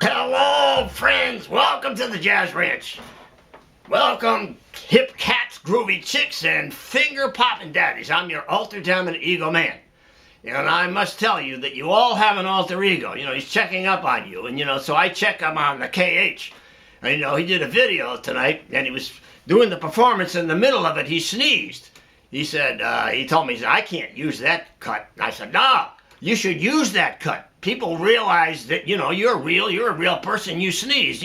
Hello, friends. Welcome to the Jazz Ranch. Welcome, hip cats, groovy chicks, and finger-popping daddies. I'm your alter dominant ego man. And I must tell you that you all have an alter ego. You know, he's checking up on you. And, so I check him on the KH. And, he did a video tonight, and he was doing the performance. In the middle of it, he sneezed. He said, he told me, he said, I can't use that cut. I said, no, you should use that cut. People realize that, you're a real person. You sneeze,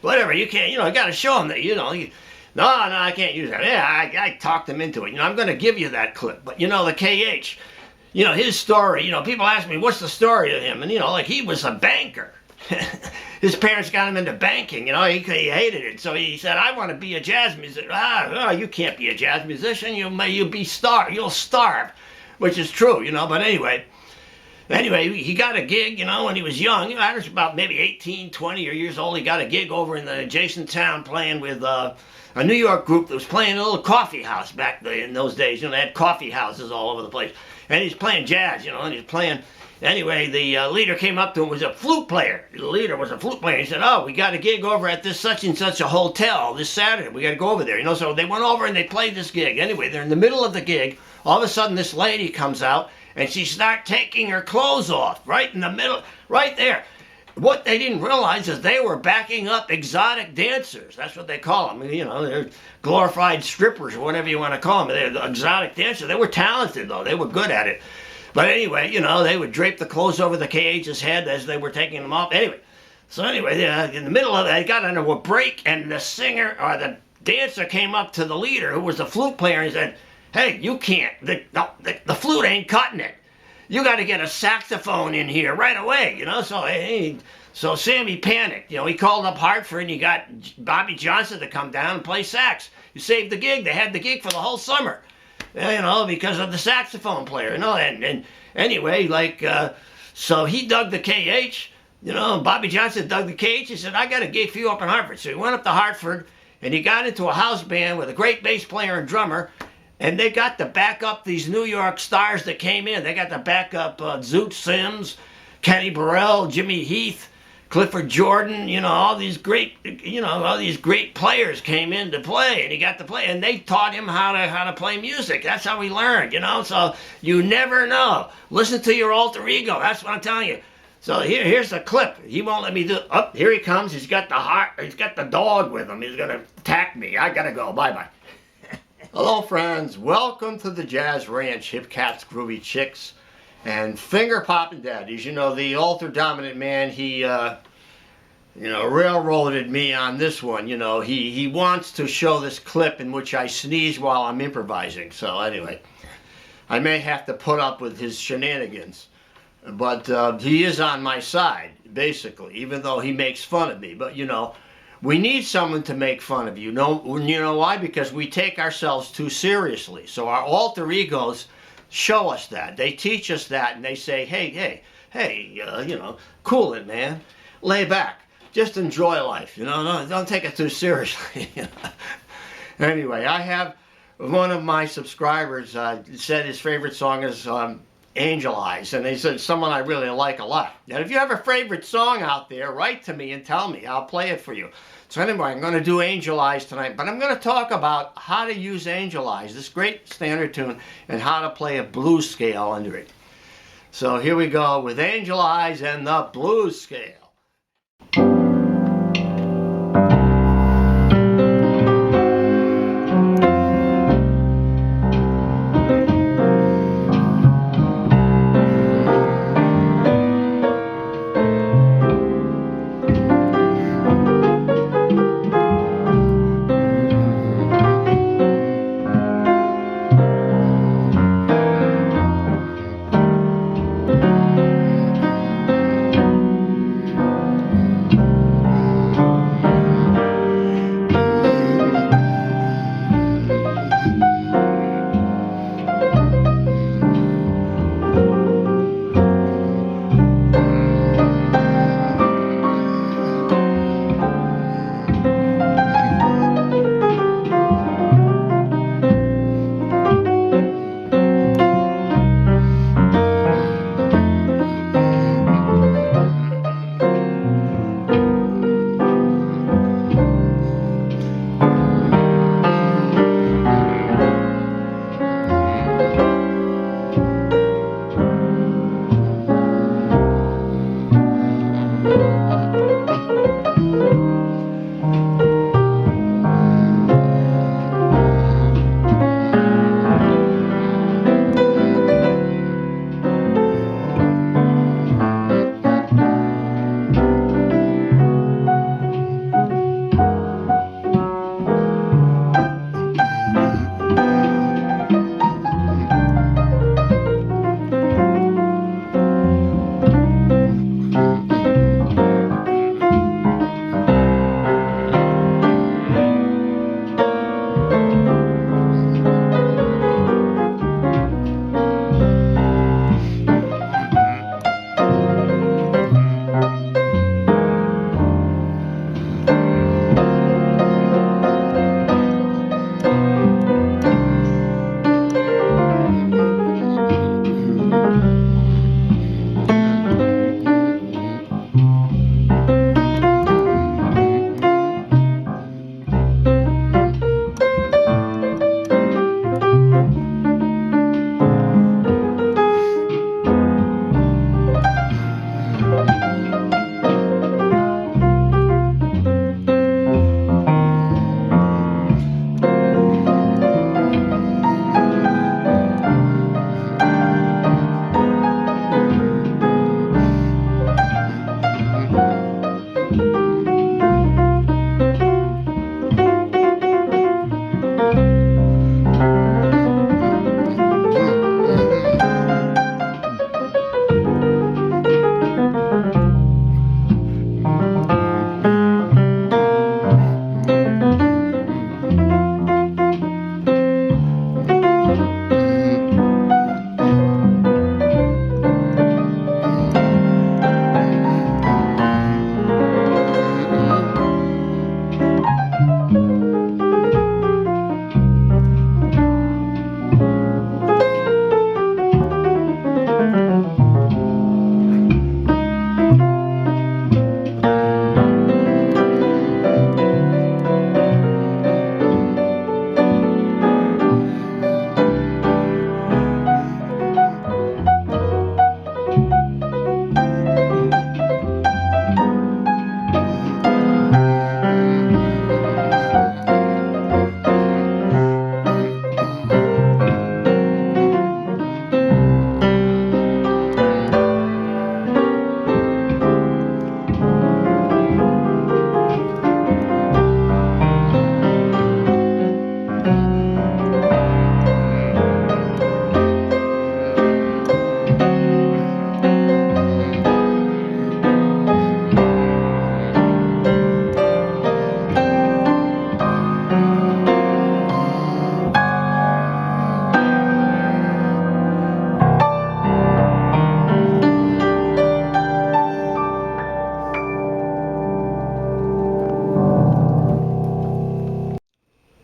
whatever, you can't, you got to show them that, no, I can't use that. Yeah, I talked him into it. I'm going to give you that clip. But, the KH, his story, people ask me, what's the story of him? And, like he was a banker. His parents got him into banking, he hated it. So he said, I want to be a jazz musician. You can't be a jazz musician. You'll starve, which is true, but anyway, he got a gig, when he was young. I was about maybe 18, 20 years old. He got a gig over in the adjacent town playing with a New York group that was playing a little coffee house back in those days. They had coffee houses all over the place. And he's playing jazz, and he's playing. Anyway, the leader came up to him, was a flute player. The leader was a flute player. He said, oh, we got a gig over at this such and such a hotel this Saturday. We got to go over there. So they went over and they played this gig. Anyway, they're in the middle of the gig. All of a sudden, this lady comes out and she starts taking her clothes off right in the middle, right there. What they didn't realize is they were backing up exotic dancers. That's what they call them. They're glorified strippers or whatever you want to call them. They're the exotic dancers. They were talented, though. They were good at it. But anyway, they would drape the clothes over the KH's head as they were taking them off. Anyway, in the middle of it, they got into a break, and the singer or the dancer came up to the leader, who was the flute player, and he said, hey, you can't, the flute ain't cutting it. You got to get a saxophone in here right away, So Sammy panicked. He called up Hartford, and he got Bobby Johnson to come down and play sax. He saved the gig. They had the gig for the whole summer. Because of the saxophone player, and anyway, so he dug the KH, Bobby Johnson dug the KH. He said, I got a gig for you up in Hartford. So he went up to Hartford, and he got into a house band with a great bass player and drummer, and they got to back up these New York stars that came in. They got to back up Zoot Sims, Kenny Burrell, Jimmy Heath, Clifford Jordan, all these great players came in to play, and he got to play, and they taught him how to play music. That's how he learned, So you never know. Listen to your alter ego. That's what I'm telling you. So here's the clip. He won't let me do. Oh, here he comes. He's got the dog with him. He's gonna attack me. I gotta go. Bye bye. Hello, friends. Welcome to the Jazz Ranch, hip cats, groovy chicks, and finger-popping daddies. The alter dominant man, he, railroaded me on this one. He wants to show this clip in which I sneeze while I'm improvising. So anyway, I may have to put up with his shenanigans. But he is on my side, basically, even though he makes fun of me. But, we need someone to make fun of you. You know why? Because we take ourselves too seriously. So our alter egos show us that. They teach us that, and they say, hey, cool it, man. Lay back. Just enjoy life. Don't take it too seriously. Anyway, I have one of my subscribers said his favorite song is Angel Eyes, and they said someone I really like a lot. Now, if you have a favorite song out there, write to me and tell me. I'll play it for you. So anyway, I'm going to do Angel Eyes tonight, but I'm going to talk about how to use Angel Eyes, this great standard tune, and how to play a blues scale under it. So here we go with Angel Eyes and the blues scale.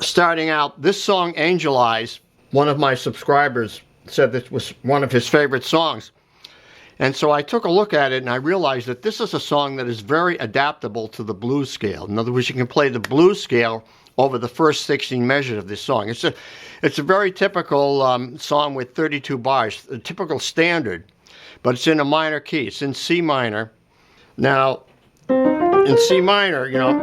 starting out, this song, Angel Eyes, one of my subscribers said this was one of his favorite songs. And so I took a look at it and I realized that this is a song that is very adaptable to the blues scale. In other words, you can play the blues scale over the first 16 measures of this song. It's a very typical song with 32 bars, a typical standard, but it's in a minor key. It's in C minor. Now, in C minor, you know,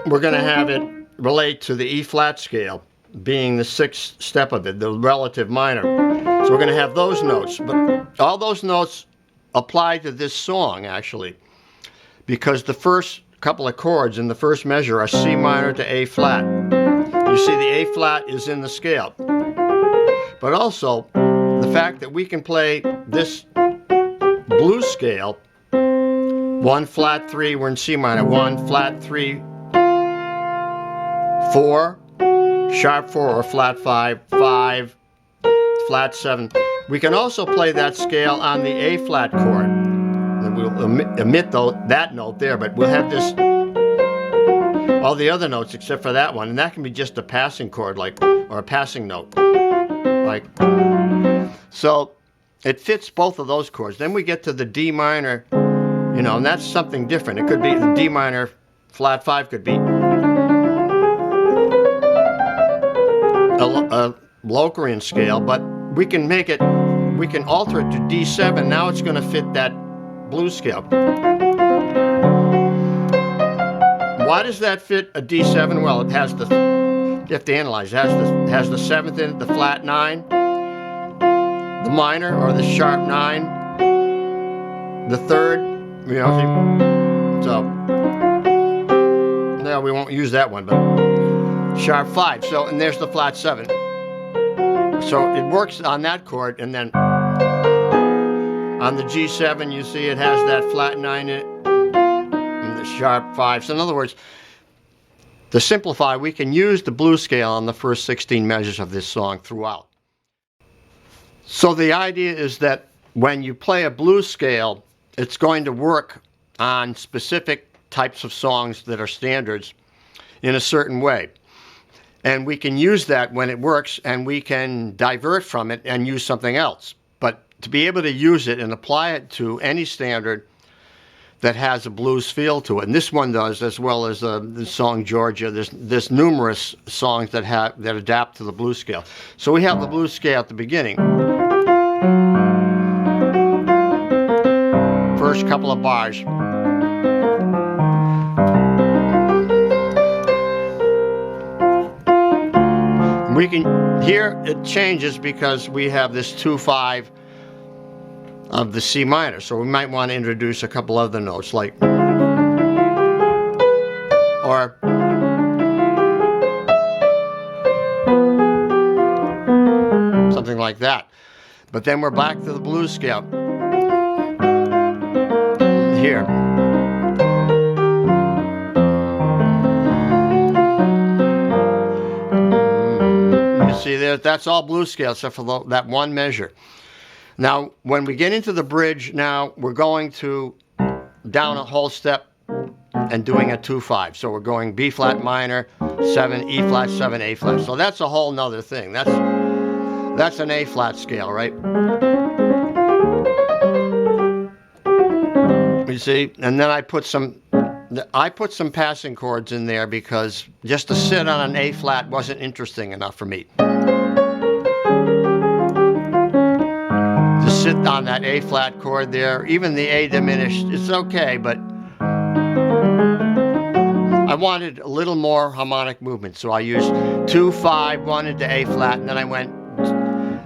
we're going to have it relate to the E flat scale, being the sixth step of it, the relative minor. So we're going to have those notes, but all those notes apply to this song, actually, because the first couple of chords in the first measure are C minor to A flat. You see the A flat is in the scale. But also, the fact that we can play this blues scale, 1 flat 3, we're in C minor, 1 flat 3, 4, sharp 4 or flat 5, 5, flat 7. We can also play that scale on the A flat chord. And we'll omit that note there, but we'll have this, all the other notes except for that one, and that can be just a passing chord, like, or a passing note, like. So it fits both of those chords. Then we get to the D minor, you know, and that's something different. It could be the D minor flat 5 could be a Locrian scale, but we can make it, we can alter it to D7. Now it's going to fit that blues scale. Why does that fit a D7? Well, it has the, you have to analyze, it has the 7th in it, the flat 9, the minor or the sharp 9, the 3rd, you know, so no, we won't use that one, but sharp 5. So, and there's the flat 7. So it works on that chord, and then on the G7, you see it has that flat 9 in it, and the sharp 5. So in other words, to simplify, we can use the blues scale on the first 16 measures of this song throughout. So the idea is that when you play a blues scale, it's going to work on specific types of songs that are standards in a certain way. And we can use that when it works, and we can divert from it and use something else. But to be able to use it and apply it to any standard that has a blues feel to it, and this one does, as well as the song Georgia. There's numerous songs that adapt to the blues scale. So we have the blues scale at the beginning. First couple of bars. We can, here it changes because we have this 2-5 of the C minor, so we might want to introduce a couple other notes, like, or something like that. But then we're back to the blues scale here. See there, that's all blues scale except for that one measure. Now, when we get into the bridge, now we're going to down a whole step and doing a 2-5. So we're going B flat minor, 7, E flat, 7, A flat. So that's a whole nother thing. That's an A flat scale, right? You see, and then I put some passing chords in there because just to sit on an A flat wasn't interesting enough for me. To sit on that A flat chord there, even the A diminished, it's okay, but I wanted a little more harmonic movement, so I used 2-5, 1 into A flat, and then I went,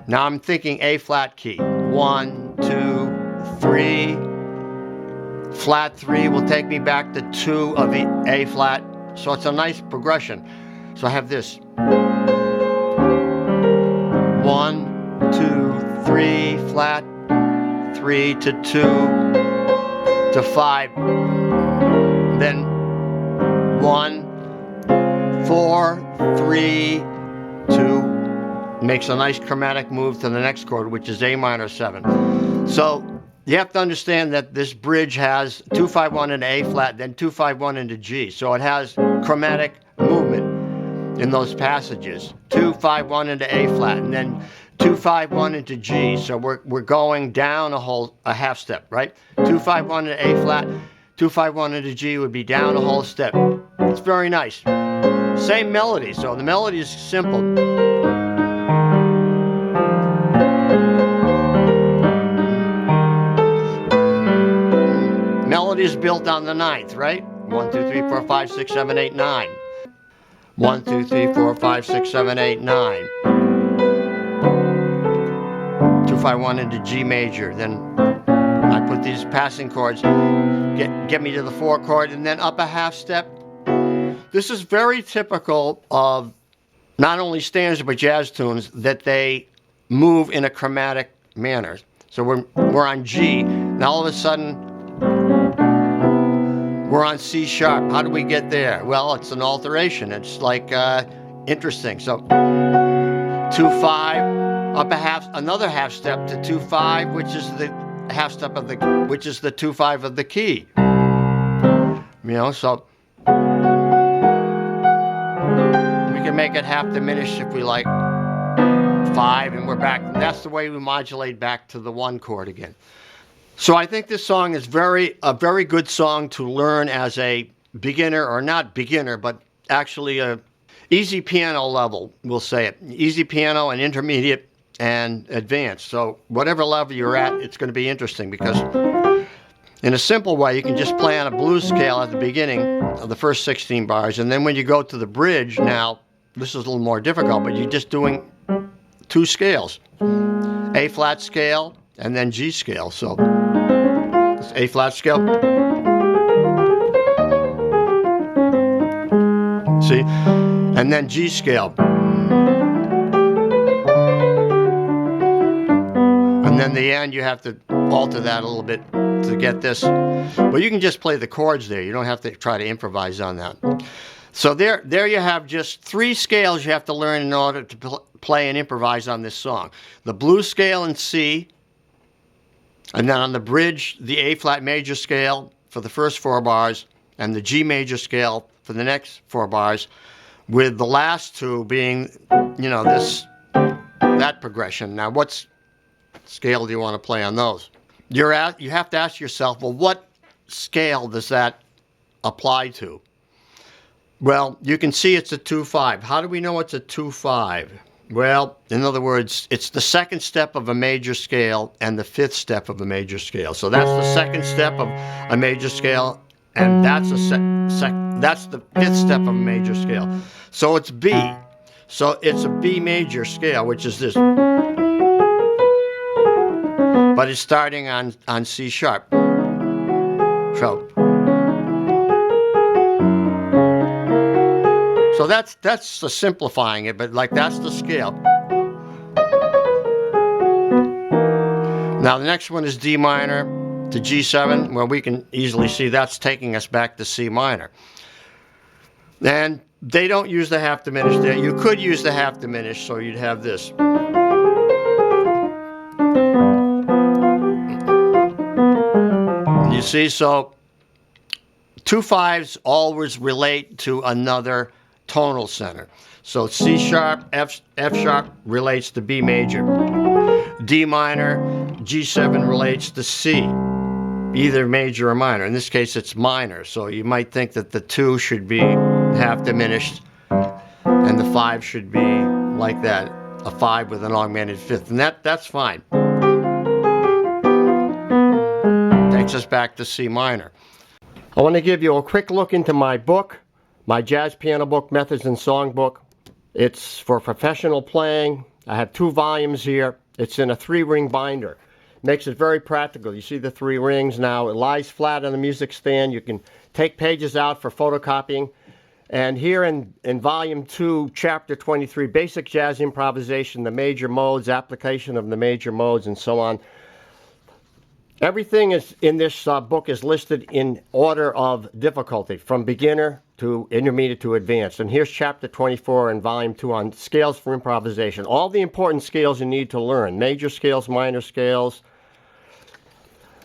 now I'm thinking A flat key. 1, 2, 3. Flat 3 will take me back to 2 of the A flat, so it's a nice progression. So I have this 1, 2, 3, flat 3 to 2 to 5, then 1, 4, 3, 2. Makes a nice chromatic move to the next chord, which is A minor 7. So you have to understand that this bridge has 2-5-1 into A flat, then 2-5-1 into G. So it has chromatic movement. in those passages. 2, 5, 1 into A flat, and then 2, 5, 1 into G. So we're going down a half step, right? 2, 5, 1 into A flat, 2, 5, 1 into G would be down a whole step. It's very nice. Same melody, so the melody is simple. Melody is built on the ninth, right? 1, 2, 3, 4, 5, 6, 7, 8, 9. 1, 2, 3, 4, 5, 6, 7, 8, 9. 2, 5, 1 into G major. Then I put these passing chords, get me to the 4 chord, and then up a half step. This is very typical of not only standards but jazz tunes, that they move in a chromatic manner. So we're on G, and all of a sudden we're on C sharp. How do we get there? Well, it's an alteration. It's like interesting. So 2, 5, up another half step to 2, 5, which is the half step of which is the 2, 5 of the key. So we can make it half diminished if we like 5, and we're back. That's the way we modulate back to the 1 chord again. So I think this song is a very good song to learn as a beginner, or not beginner, but actually a easy piano level, we'll say it. Easy piano and intermediate and advanced. So whatever level you're at, it's going to be interesting, because in a simple way, you can just play on a blues scale at the beginning of the first 16 bars, and then when you go to the bridge, now this is a little more difficult, but you're just doing 2 scales, A flat scale and then G scale. So it's A flat scale, see, and then G scale, and then the end you have to alter that a little bit to get this, but you can just play the chords there. You don't have to try to improvise on that. So there you have just 3 scales you have to learn in order to play and improvise on this song. The blues scale in C, and then on the bridge, the A flat major scale for the first 4 bars, and the G major scale for the next 4 bars, with the last 2 being, that progression. Now, what scale do you want to play on those? You have to ask yourself, well, what scale does that apply to? Well, you can see it's a 2-5. How do we know it's a 2-5? Well, in other words, it's the second step of a major scale and the 5th step of a major scale. So that's the second step of a major scale, and that's the 5th step of a major scale. So it's B. So it's a B major scale, which is this. But it's starting on C sharp. So that's the simplifying it, but that's the scale. Now the next one is D minor to G7, where we can easily see that's taking us back to C minor. And they don't use the half diminished there. You could use the half diminished, so you'd have this. You see, so 2 5s always relate to another tonal center. So C sharp, F sharp relates to B major. D minor, G7 relates to C, either major or minor. In this case, it's minor. So you might think that the 2 should be half diminished and the 5 should be like that, a 5 with an augmented 5th. And that's fine. Takes us back to C minor. I want to give you a quick look into my book, my jazz piano book, Methods and Songbook. It's for professional playing. I have 2 volumes here. It's in a 3-ring binder. Makes it very practical. You see the 3 rings now. It lies flat on the music stand. You can take pages out for photocopying. And here in volume 2, chapter 23, basic jazz improvisation, the major modes, application of the major modes, and so on. Everything is in this book is listed in order of difficulty, from beginner to intermediate to advanced. And here's chapter 24 in volume 2 on scales for improvisation. All the important scales you need to learn: major scales, minor scales,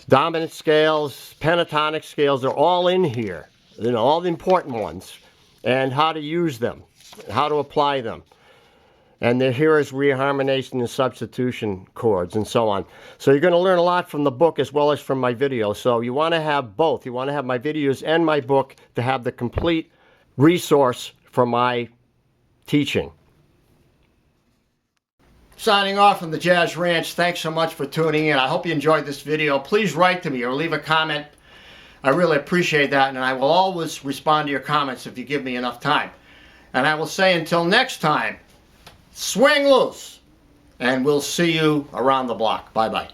dominant scales, pentatonic scales. They're all in here. All the important ones, and how to use them. how to apply them. And here is reharmonization and substitution chords and so on. So you're going to learn a lot from the book as well as from my videos. So you want to have both. You want to have my videos and my book to have the complete resource for my teaching. Signing off from the Jazz Ranch. Thanks so much for tuning in. I hope you enjoyed this video. Please write to me or leave a comment. I really appreciate that, and I will always respond to your comments if you give me enough time. And I will say until next time, swing loose, and we'll see you around the block. Bye-bye.